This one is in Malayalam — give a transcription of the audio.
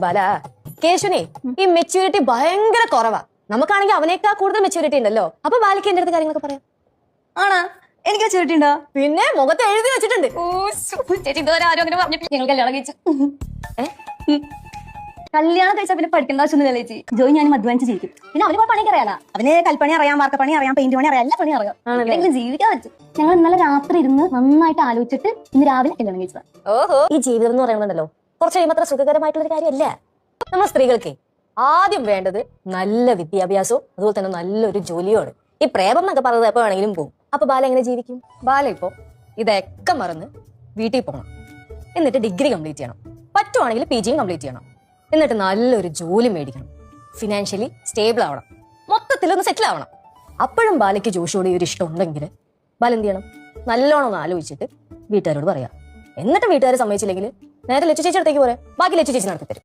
ബാല കേശുനെ ഈ മെച്യൂരിറ്റി ഭയങ്കര കുറവാ. നമുക്കാണെങ്കിൽ അവനേക്കാൾ കൂടുതൽ മെച്യൂരിറ്റി ഉണ്ടല്ലോ. അപ്പൊ ബാലയ്ക്ക് എന്റെ അടുത്ത് കാര്യങ്ങളൊക്കെ പറയാം. ആണാ? എനിക്ക് മെച്യൂരിറ്റി ഉണ്ടോ? പിന്നെ മുഖത്ത് എഴുതി വെച്ചിട്ടുണ്ട്. ചേച്ചി ഇതുവരെ ആരും അങ്ങനെ പറഞ്ഞു. ഞങ്ങൾ കല്യാണം കഴിച്ചു. കല്യാണം കഴിച്ചാൽ പിന്നെ പഠിക്കേണ്ട ആവശ്യമൊന്നുമില്ല ചേച്ചി. ജോയി ഞാനും അധ്വാനിച്ച് ജീവിക്കും. പിന്നെ അവന് പണിക്ക് അറിയാലോ. അവന് കൽപ്പണി അറിയാം, വാർക്കപ്പണി അറിയാം, പെയിന്റ് പണി അറിയാം, എല്ലാ പണി അറിയാം. എന്തെങ്കിലും ജീവിക്കാൻ പറ്റും. ഞങ്ങൾ ഇന്നലെ രാത്രി ഇരുന്ന് നന്നായിട്ട് ആലോചിച്ചിട്ട് ഇന്ന് രാവിലെ കല്യാണം കഴിച്ചതാ. ഓഹോ, ഈ ജീവിതം എന്ന് പറയുന്നുണ്ടല്ലോ കുറച്ച് കഴിയുമ്പോൾ അത്ര സുഖകരമായിട്ടുള്ള ഒരു കാര്യമല്ല. നമ്മൾ സ്ത്രീകൾക്ക് ആദ്യം വേണ്ടത് നല്ല വിദ്യാഭ്യാസവും അതുപോലെ തന്നെ നല്ലൊരു ജോലിയുമാണ്. ഈ പ്രേമം എന്നൊക്കെ പറയുന്നത് എപ്പോ വേണമെങ്കിലും പോകും. അപ്പൊ ബാല എങ്ങനെ ജീവിക്കും? ബാല ഇപ്പോ ഇതൊക്കെ മറന്ന് വീട്ടിൽ പോകണം. എന്നിട്ട് ഡിഗ്രി കംപ്ലീറ്റ് ചെയ്യണം. പറ്റുവാണെങ്കിൽ PGയും കംപ്ലീറ്റ് ചെയ്യണം. എന്നിട്ട് നല്ലൊരു ജോലി മേടിക്കണം. ഫിനാൻഷ്യലി സ്റ്റേബിൾ ആവണം. മൊത്തത്തിലൊന്ന് സെറ്റിൽ ആവണം. അപ്പോഴും ബാലയ്ക്ക് ജോഷിയോട് ഒരു ഇഷ്ടം ഉണ്ടെങ്കിൽ ബാല എന്ത് ചെയ്യണം? നല്ലോണം ഒന്ന് ആലോചിച്ചിട്ട് വീട്ടുകാരോട് പറയാം. എന്നിട്ട് വീട്ടുകാരെ സമ്മതിച്ചില്ലെങ്കിൽ നേരെ ലച്ചു ചേച്ചി അടുത്തേക്ക് പോരെ. ബാക്കി ലച്ചു ചേച്ചി നടത്തി തരും.